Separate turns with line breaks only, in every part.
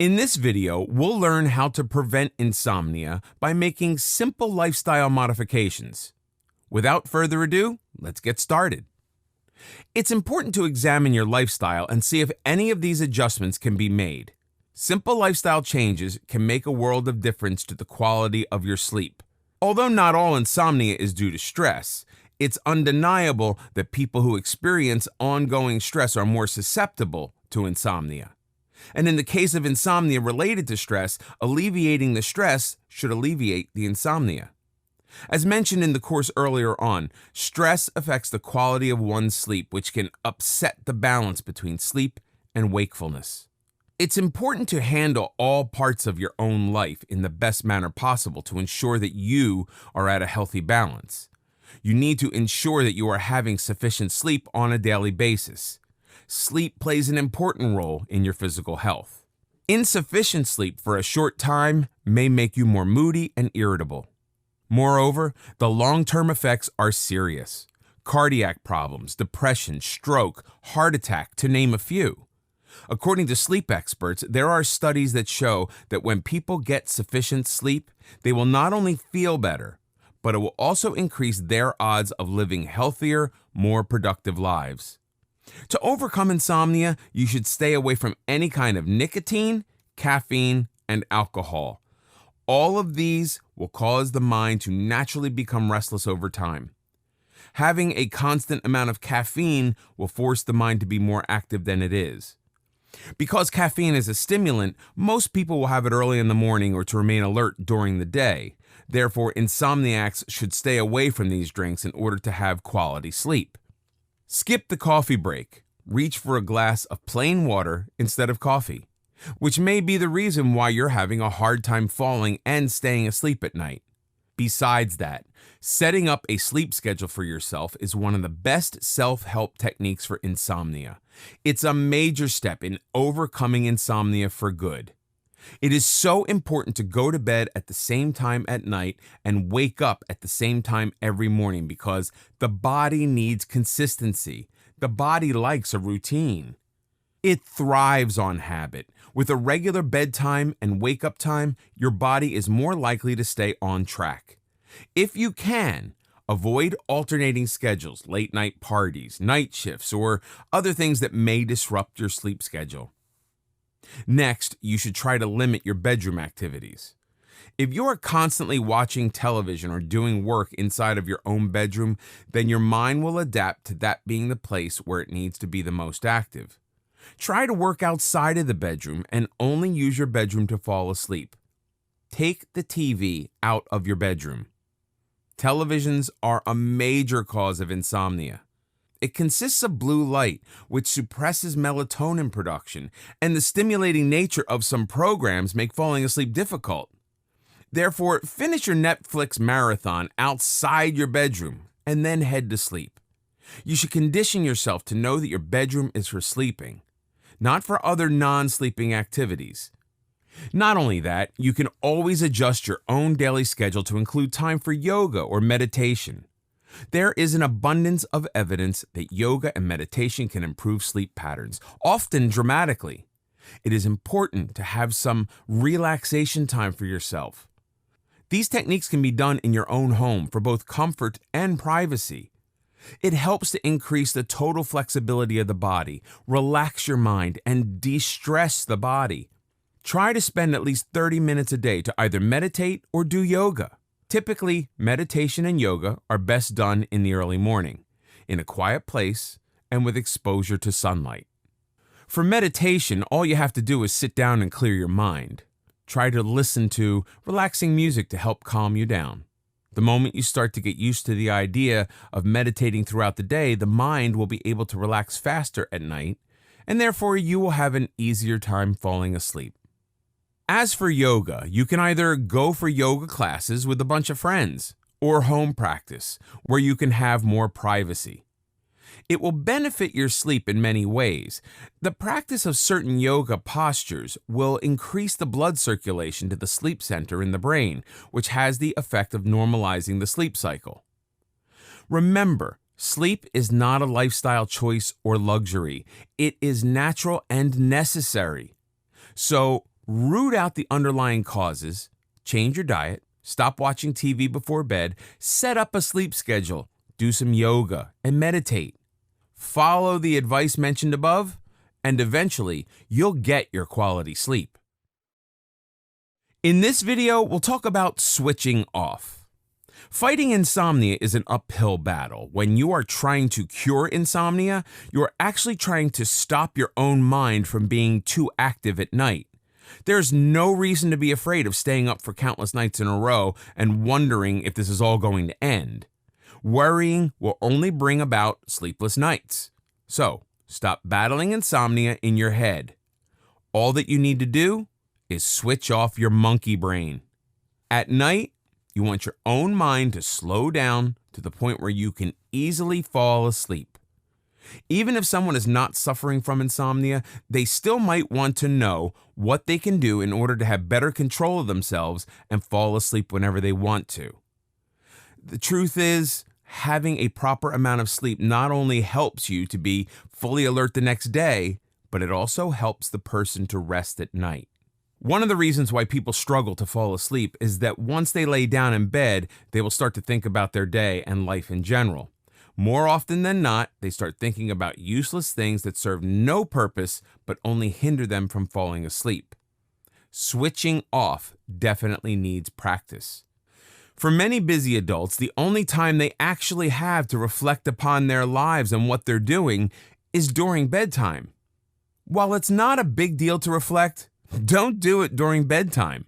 In this video, we'll learn how to prevent insomnia by making simple lifestyle modifications. Without further ado, let's get started. It's important to examine your lifestyle and see if any of these adjustments can be made. Simple lifestyle changes can make a world of difference to the quality of your sleep. Although not all insomnia is due to stress, it's undeniable that people who experience ongoing stress are more susceptible to insomnia. And in the case of insomnia related to stress, alleviating the stress should alleviate the insomnia. As mentioned in the course earlier on, stress affects the quality of one's sleep, which can upset the balance between sleep and wakefulness. It's important to handle all parts of your own life in the best manner possible to ensure that you are at a healthy balance. You need to ensure that you are having sufficient sleep on a daily basis. Sleep plays an important role in your physical health. Insufficient sleep for a short time may make you more moody and irritable. Moreover, the long-term effects are serious. Cardiac problems, depression, stroke, heart attack, to name a few. According to sleep experts, there are studies that show that when people get sufficient sleep, they will not only feel better, but it will also increase their odds of living healthier, more productive lives. To overcome insomnia, you should stay away from any kind of nicotine, caffeine, and alcohol. All of these will cause the mind to naturally become restless over time. Having a constant amount of caffeine will force the mind to be more active than it is. Because caffeine is a stimulant, most people will have it early in the morning or to remain alert during the day. Therefore, insomniacs should stay away from these drinks in order to have quality sleep. Skip the coffee break. Reach for a glass of plain water instead of coffee, which may be the reason why you're having a hard time falling and staying asleep at night. Besides that, setting up a sleep schedule for yourself is one of the best self-help techniques for insomnia. It's a major step in overcoming insomnia for good. It is so important to go to bed at the same time at night and wake up at the same time every morning because the body needs consistency. The body likes a routine. It thrives on habit. With a regular bedtime and wake-up time, your body is more likely to stay on track. If you can, avoid alternating schedules, late-night parties, night shifts, or other things that may disrupt your sleep schedule. Next, you should try to limit your bedroom activities. If you are constantly watching television or doing work inside of your own bedroom, then your mind will adapt to that being the place where it needs to be the most active. Try to work outside of the bedroom and only use your bedroom to fall asleep. Take the TV out of your bedroom. Televisions are a major cause of insomnia. It consists of blue light, which suppresses melatonin production, and the stimulating nature of some programs make falling asleep difficult. Therefore, finish your Netflix marathon outside your bedroom and then head to sleep. You should condition yourself to know that your bedroom is for sleeping, not for other non-sleeping activities. Not only that, you can always adjust your own daily schedule to include time for yoga or meditation. There is an abundance of evidence that yoga and meditation can improve sleep patterns, often dramatically. It is important to have some relaxation time for yourself. These techniques can be done in your own home for both comfort and privacy. It helps to increase the total flexibility of the body, relax your mind, and de-stress the body. Try to spend at least 30 minutes a day to either meditate or do yoga. Typically, meditation and yoga are best done in the early morning, in a quiet place, and with exposure to sunlight. For meditation, all you have to do is sit down and clear your mind. Try to listen to relaxing music to help calm you down. The moment you start to get used to the idea of meditating throughout the day, the mind will be able to relax faster at night, and therefore you will have an easier time falling asleep. As for yoga, you can either go for yoga classes with a bunch of friends or home practice, where you can have more privacy. It will benefit your sleep in many ways. The practice of certain yoga postures will increase the blood circulation to the sleep center in the brain, which has the effect of normalizing the sleep cycle. Remember, sleep is not a lifestyle choice or luxury. It is natural and necessary. So, Root out the underlying causes, change your diet, stop watching TV before bed, set up a sleep schedule, do some yoga, and meditate. Follow the advice mentioned above, and eventually you'll get your quality sleep. In this video, we'll talk about switching off. Fighting insomnia is an uphill battle. When you are trying to cure insomnia, you're actually trying to stop your own mind from being too active at night. There's no reason to be afraid of staying up for countless nights in a row and wondering if this is all going to end. Worrying will only bring about sleepless nights. So, stop battling insomnia in your head. All that you need to do is switch off your monkey brain. At night, you want your own mind to slow down to the point where you can easily fall asleep. Even if someone is not suffering from insomnia, they still might want to know what they can do in order to have better control of themselves and fall asleep whenever they want to. The truth is, having a proper amount of sleep not only helps you to be fully alert the next day, but it also helps the person to rest at night. One of the reasons why people struggle to fall asleep is that once they lay down in bed, they will start to think about their day and life in general. More often than not, they start thinking about useless things that serve no purpose but only hinder them from falling asleep. Switching off definitely needs practice. For many busy adults, the only time they actually have to reflect upon their lives and what they're doing is during bedtime. While it's not a big deal to reflect, don't do it during bedtime.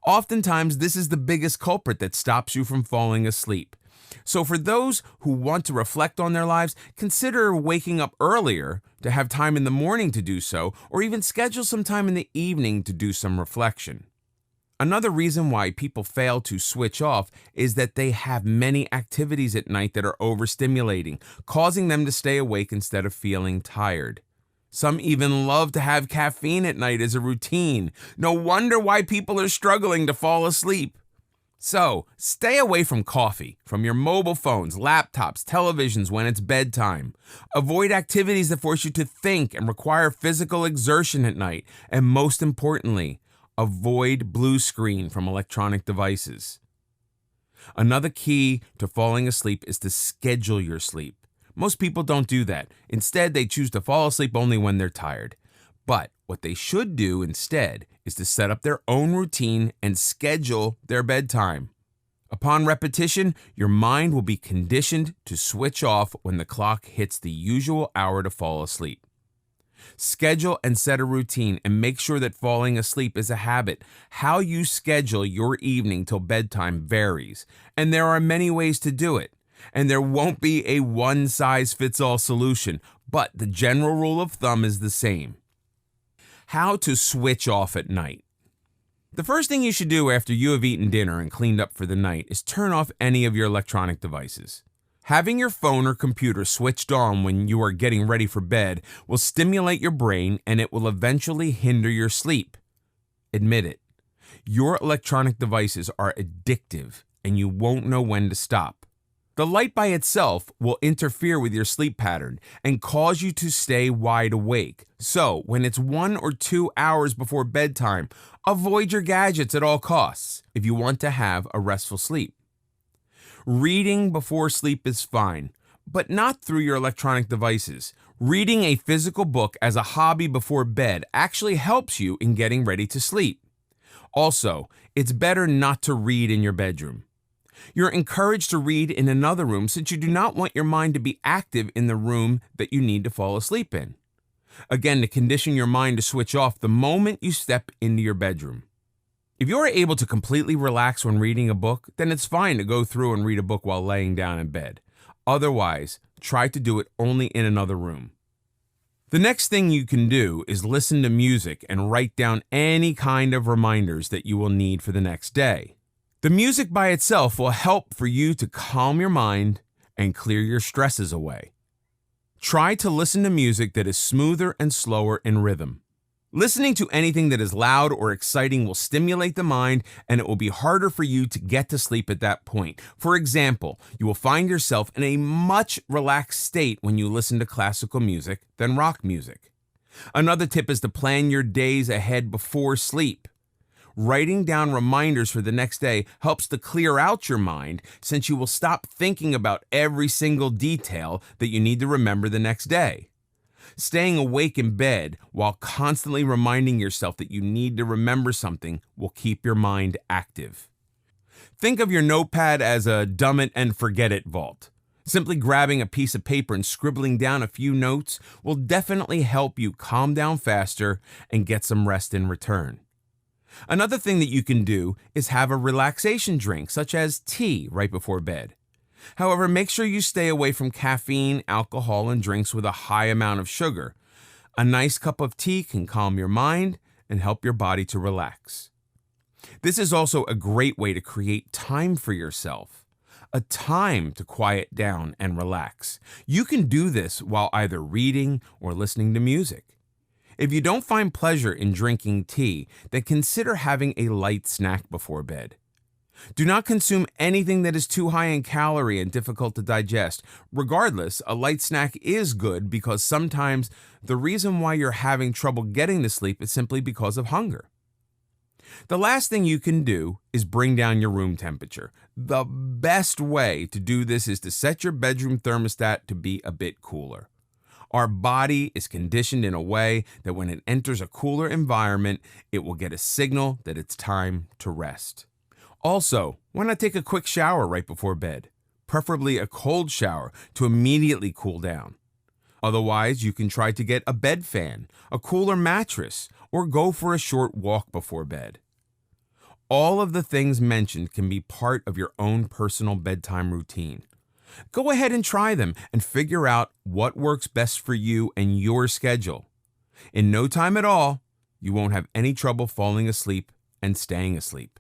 Oftentimes, this is the biggest culprit that stops you from falling asleep. So for those who want to reflect on their lives, consider waking up earlier to have time in the morning to do so, or even schedule some time in the evening to do some reflection. Another reason why people fail to switch off is that they have many activities at night that are overstimulating, causing them to stay awake instead of feeling tired. Some even love to have caffeine at night as a routine. No wonder why people are struggling to fall asleep. So, stay away from coffee, from your mobile phones, laptops, televisions when it's bedtime. Avoid activities that force you to think and require physical exertion at night. And most importantly, avoid blue screen from electronic devices. Another key to falling asleep is to schedule your sleep. Most people don't do that. Instead, they choose to fall asleep only when they're tired. But what they should do instead is to set up their own routine and schedule their bedtime. Upon repetition, your mind will be conditioned to switch off when the clock hits the usual hour to fall asleep. Schedule and set a routine and make sure that falling asleep is a habit. How you schedule your evening till bedtime varies, and there are many ways to do it. And there won't be a one-size-fits-all solution, but the general rule of thumb is the same. How to switch off at night. The first thing you should do after you have eaten dinner and cleaned up for the night is turn off any of your electronic devices. Having your phone or computer switched on when you are getting ready for bed will stimulate your brain and it will eventually hinder your sleep. Admit it. Your electronic devices are addictive and you won't know when to stop. The light by itself will interfere with your sleep pattern and cause you to stay wide awake. So, when it's 1 or 2 hours before bedtime, avoid your gadgets at all costs if you want to have a restful sleep. Reading before sleep is fine, but not through your electronic devices. Reading a physical book as a hobby before bed actually helps you in getting ready to sleep. Also, it's better not to read in your bedroom. You're encouraged to read in another room since you do not want your mind to be active in the room that you need to fall asleep in. Again, to condition your mind to switch off the moment you step into your bedroom. If you are able to completely relax when reading a book, then it's fine to go through and read a book while laying down in bed. Otherwise, try to do it only in another room. The next thing you can do is listen to music and write down any kind of reminders that you will need for the next day. The music by itself will help for you to calm your mind and clear your stresses away. Try to listen to music that is smoother and slower in rhythm. Listening to anything that is loud or exciting will stimulate the mind, and it will be harder for you to get to sleep at that point. For example, you will find yourself in a much relaxed state when you listen to classical music than rock music. Another tip is to plan your days ahead before sleep. Writing down reminders for the next day helps to clear out your mind, since you will stop thinking about every single detail that you need to remember the next day. Staying awake in bed while constantly reminding yourself that you need to remember something will keep your mind active. Think of your notepad as a dumb it and forget it vault. Simply grabbing a piece of paper and scribbling down a few notes will definitely help you calm down faster and get some rest in return. Another thing that you can do is have a relaxation drink, such as tea, right before bed. However, make sure you stay away from caffeine, alcohol, and drinks with a high amount of sugar. A nice cup of tea can calm your mind and help your body to relax. This is also a great way to create time for yourself, a time to quiet down and relax. You can do this while either reading or listening to music. If you don't find pleasure in drinking tea, then consider having a light snack before bed. Do not consume anything that is too high in calorie and difficult to digest. Regardless, a light snack is good because sometimes the reason why you're having trouble getting to sleep is simply because of hunger. The last thing you can do is bring down your room temperature. The best way to do this is to set your bedroom thermostat to be a bit cooler. Our body is conditioned in a way that when it enters a cooler environment, it will get a signal that it's time to rest. Also, why not take a quick shower right before bed? Preferably a cold shower to immediately cool down. Otherwise, you can try to get a bed fan, a cooler mattress, or go for a short walk before bed. All of the things mentioned can be part of your own personal bedtime routine. Go ahead and try them and figure out what works best for you and your schedule. In no time at all, you won't have any trouble falling asleep and staying asleep.